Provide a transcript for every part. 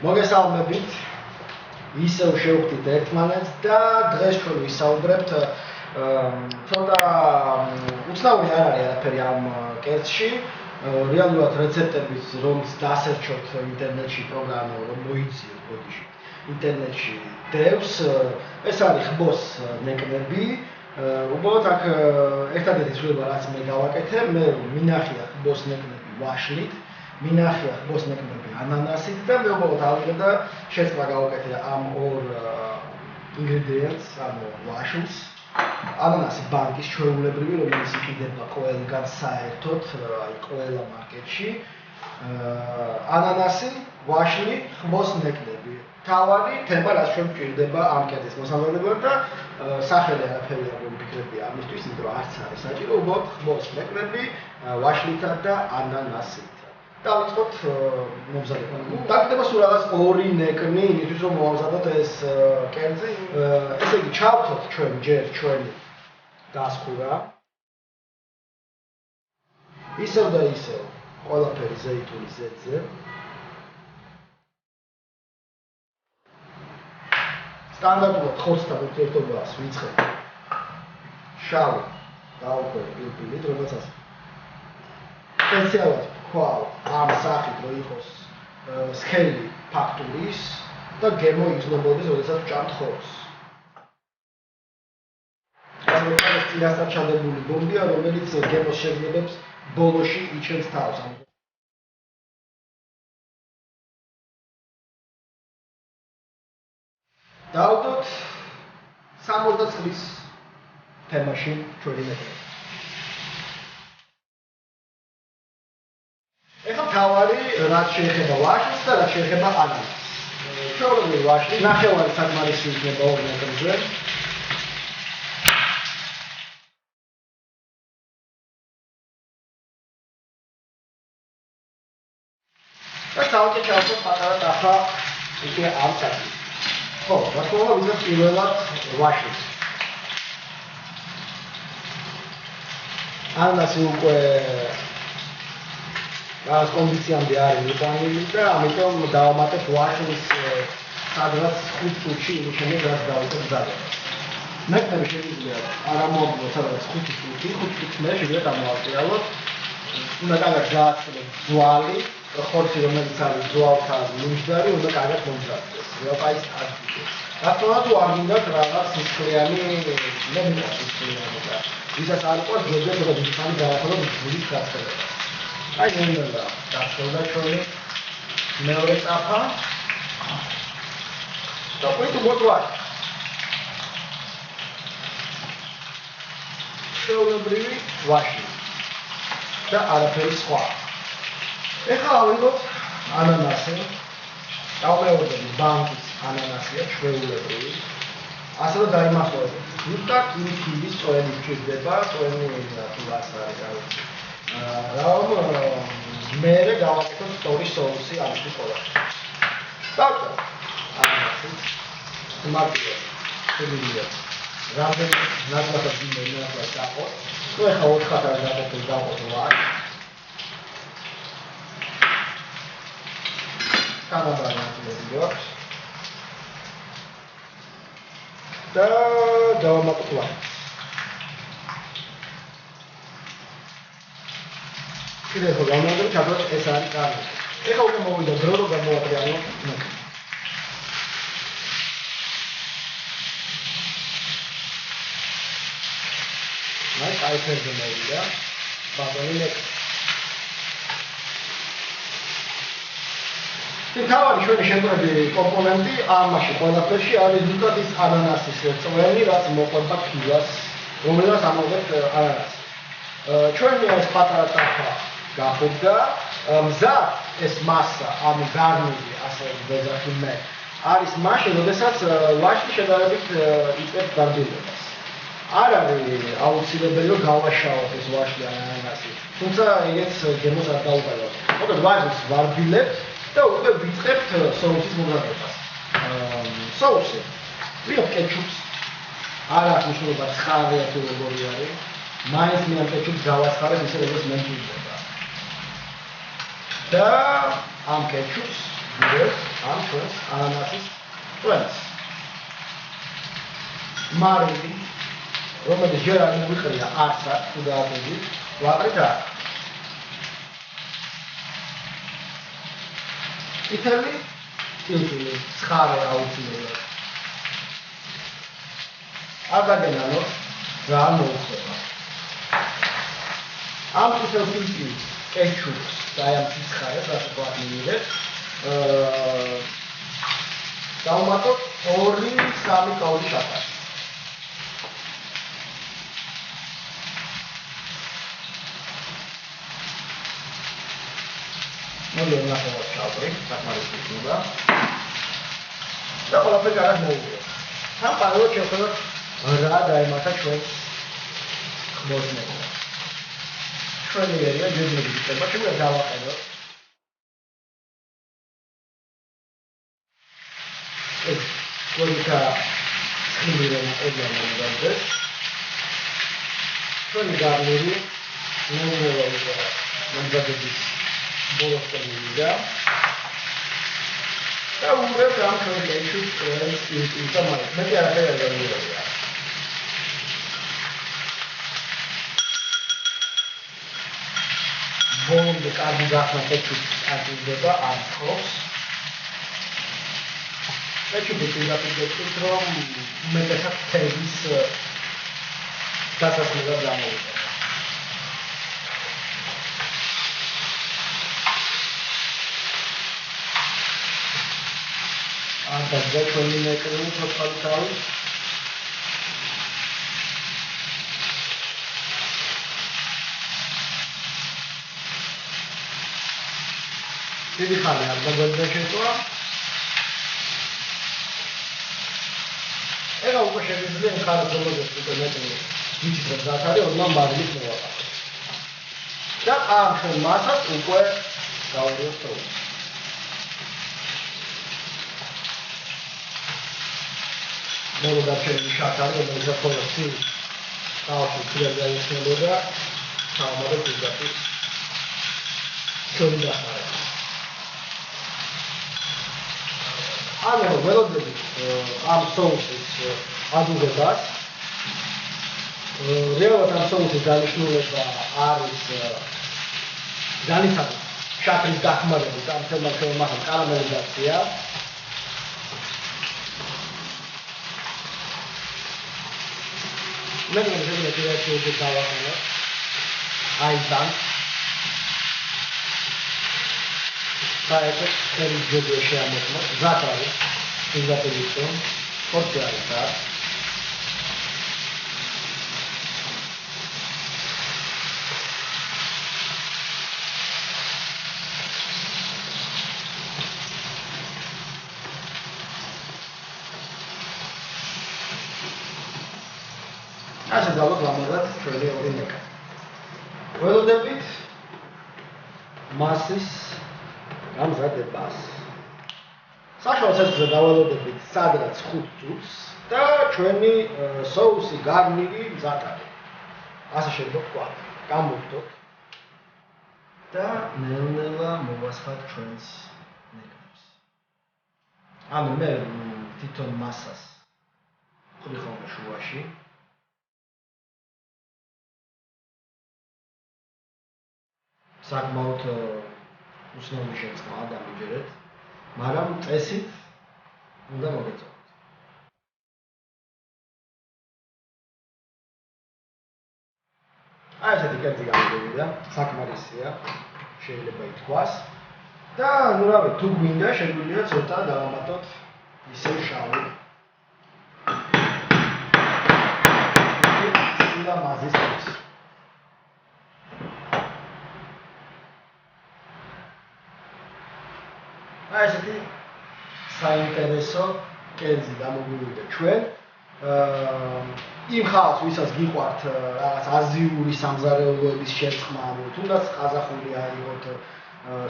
მოგესალმებით. ისევ შევხვდით ერთმანეთს და დღეს ჩვენ ვისაუბრებთ ცოტა უცნაური არ არის არაფერი ამ კერძში. რეალურად რეცეპტების რომს დასერჩოთ ინტერნეტში პროგრამა რომ მოიციოთ ბოდიში. ინტერნეტში დევს ეს არის ხბოს ნეკნები. უბრალოდ აქ ერთადერთი ცვლილება რაც მე გავაკეთე, მე მინახია ხბოს ნეკნები ვაშლით. მინახია ხბოს ნეკნები ანანასით და მე უბრალოდ ავიღე და შეცვლა გავაკეთე ამ ორ ინგრედიენტს, ამ ვაშლს. ანანასი ბანკის ჩვეულებრივი, რომელიც იყიდება ყველგან საერთოდ, აი ყველა მარკეტში. ანანასი, ვაშლი, ხბოს ნეკნები. თავარი თემა რაც ჩვენ გვჭირდება ამ კერძის მოსამზადებლად და სახელი არაფერი არ ვიფიქრებია ამისთვის, იმიტომ რომ არც არის საჭირო, უბრალოდ ხბოს ნეკნები, ვაშლითა და ანანასით. დავიწყოთ მომზადება. დაგდება სულ რაღაც ორი ნეკნი, იმისთვის რომ მოვამზადოთ ეს კერძი. ესე იგი, ჩავთოთ ჩვენ ჯერ ჩვენი დასხურა. ისევ და ისევ ყველაფერი ზეითუნის ზეთზე. სტანდარტულად ხორცთან ურთიერთობას ვიწყებ შავი დაუკვირდი პილპილით, რომელსაც სპეციალურად ვქვალ ამ სახით, რომ იყოს სქელი ფაქტურის და გემო იგრძნობოდეს, როდესაც ვჭამთ ხორცს. ეს წინასწარ ჩადებული ბომბია, რომელიც გემოს შეგნებებს ბოლოში იჩენს თავს. დავდოთ 60 წლის თემაში ჩვენი ნეკნები. ეხლა თავარი რაც შეეხება ვაშლს და რაც შეეხება ანანასს. ჩვეულებრივი ვაშლი ნახევარი საკმარისი იქნება ორ ნეკნებზე. და თავი ჩავთვალ პატარა ტახა ისე ამ საკითხს. ხო, რა თქმა უნდა, ვიზა პირველად ვაშლს. ანანასი უკვე რაღაც კონდიციამდე არის მიტანილი და ამიტომ დავამატებ ვაშლის სადღაც 5 წუთში იმის შემდეგ რაც დავიწყებ მზადებას. ნეკნები შეგვიძლია არ ამოვაგდოთ სადღაც 5 წუთი, 5 წუთს მე შეგვიძლია დამოვაჭრალოთ. უნდა კარგად გააცილოთ ძვალი, ხორცი რომელიც არის ძვალთან მიმჯდარი, უნდა კარგად მომზადდეს. რეალყაის ადგილზე. რა თქმა უნდა, თუ არ გინდათ რაღაც სისხლიანი, მე მინდა სისხლიანი და ვისაც არ ყავს ზოგადად ცოტა დიდხანი დაახალოთ გულის გასწრება. აი ნელა გასწრება ჩვენი მეორე წაფა. და პოიტ მოდვარ. ჩვეულებრივი ვაში და არაფერი სხვა. ეხლა ავიღოთ ანანასი. დავმეორდები ბანკის ანანასია ჩვეულებრივი. ასევე დაიმახსოვრებთ. ზუსტად იმ ტიპის წვენი გვჭირდება, წვენი თუ რას არის. რომ მე გავაკეთოთ სწორი соуსი ამისთვის ყველაფერს. დავწერთ ანანასი. მარტივად. შემიძლია. რამდენი ნაკლად გინდა ნაკლად დაყოთ. თუ ეხლა 4 ხაზი დაყოთ დავყოთ 8. კანაბანატები გვაქვს. და დავამატოთ ვაშლს. კიდევ ხო გამოვიდეთ, ჩადოთ ეს არის კარგი. ეხლა უკვე მოვიდა დრო რომ გამოვატრიალოთ ნეკნები. აი კაიფერზე მოვიდა. ბაბალი ნეკნები. თავარი ჩვენი შემოქმედი კომპონენტი ამაში ყველაფერში არის ზუსტად ის ანანასის წვენი, რაც მოყვება ფილას, რომელსაც ამოვღებთ ანანასი. ჩვენი ეს პატარა ტახა გახობდა, მზად ეს მასა, ამ გარნიზი, ასე ვეძახი მე, არის მაშინ, როდესაც ვაშლი შედარებით იწყებს გარბილებას. არ არის აუცილებელი რომ გავაშალოთ ეს ვაშლი ანანასი, თუმცა ეგეც გემოს არ დაუყევოთ. მოკლედ ვაშლს ვარბილებთ და უკვე ვიწყებთ соуსის მომზადებას. соуსი ვიღებ კეჩუპს, არ აქვს მნიშვნელობა ცხარე თუ როგორი არის, მაინც მე ამ კეჩუპს გავაცხარებ ისე როგორც მე მგონია. და ამ კეჩუპს ამ ჩვენს ანანასის წვენს. მარილი, რომელიც ჯერ არ მივიყრია არსა, თუ დააკვირდით, ვაყრით აქ. წითელი, წილკილი, ცხარე აუცილებლად. არ დაგენანო რა არ მოუხდება. ამ წითელ წილკილის კეჩუპს და ამ ცხარეს, რასაც ვარ მივიღეთ, დავუმატოთ 2-3 კაული შაქარი. მოდი ნახევარ ჩავდრი, საკმარისი იქნება. და ყველაფერი კარგად მოვუღოთ. ამ პარალელურად შევხედოთ რა დაემართა ჩვენს ხმოსნებას. ჩვენი ერია ჯერჯერობით იქნება, შემიძლია დავაყენოთ. ეს კოლითა ხმირენა ოდნავ ჩვენი გარნირი ნეულა მომზადების ბოლოს წამოვიდა და უბრალოდ ამ კეჩუპს და მაინც მეტი არაფერი არ გამოვიდა. ბოლომდე კარგი გახსნა კეჩუპს აწვდება არ ხობს. კეჩუპი პირდაპირ რომ უმეტესად თევზის დასასრულად გამოვიდა. და ჩვენი ნეკრული თვალთავი დიდი ხანი არ მოგვეძა შეწვა. ეხლა უკვე შეგვიძლია მხარს რომელზეც უკვე მეტი ვიცით რა არის ოდნავ მარილით მოვაყენოთ. და ამ ჩვენ მასას უკვე გავურიოთ თოვი. მოლო დარჩენილი შაქარი, რომელიც ხოლმე ცივ ტალღაში ცილად გაიხსნებოდა, თავმოდი პირდაპირ შორი დახმარება. ანუ ველოდებით ამ სოუსის ადუღებას. რეალურად ამ სოუსის დანიშნულება არის განიცადა შაქრის დახმარებით ამ თემას მასთან კარამელიზაცია. მე მგონი შეიძლება დავაყენო. აი თან. საერთოდ ხელი ჯობია შეამოწმოთ. ზათ არის. ინდაპელიცო. პორცია არის და ასე დავუყო ამათ ჩვენი ორი ნეკა. ველოდებით მასის გამზადებას. საშუალო სივრცეზე დაველოდებით სადღაც 5 წუთს და ჩვენი სოუსი გარნირი მზად არის. ასე შეიძლება ვთქვათ. გამოვხდოთ და ნელ-ნელა მოვასხათ ჩვენს ნეკავს. ანუ მე თვითონ მასას ხრი ხოლმე შუაში საკმაოდ უცნაური შეწყმა დამიჯერეთ, მაგრამ წესით უნდა მოგეწონოთ. აი ესეთი კერძი გამოვიდა, საკმარისია, შეიძლება ითქვას. და ნუ რავი, თუ გვინდა შეგვიძლია ცოტა დავამატოთ ისე შავი. და მაზის აქვს. აი ესეთი საინტერესო კერძი გამოგვივიდა ჩვენ. იმ ხალხს, ვისაც გიყვართ რაღაც აზიური სამზარეულოების შერწყმა, თუნდაც ყაზახური აიღოთ,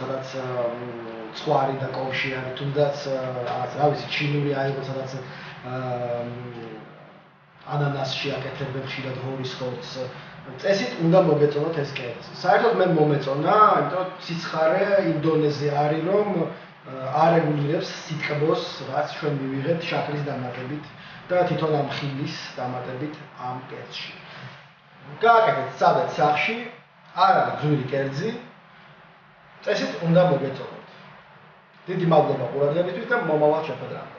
სადაც ცხვარი და კოვში არის, თუნდაც რაღაც რა ვიცი, ჩინური აიღოთ, სადაც ანანასში აკეთებენ ხშირად ღორის ხორცს. წესით უნდა მოგეწონოთ ეს კერძი. საერთოდ მე მომეწონა, იმიტომ სიცხარე იმდონეზე არის, რომ არ რეგულირებს სიტყბოს, რაც ჩვენ მივიღებთ შაქრის დამატებით და თვითონ ამ ხილის დამატებით ამ კერძში. გააკეთეთ სადაც სახში, არ არის ძვირი კერძი, წესით უნდა მოგეწონოთ. დიდი მადლობა ყურადღებისთვის და მომავალ შეხვედრამდე.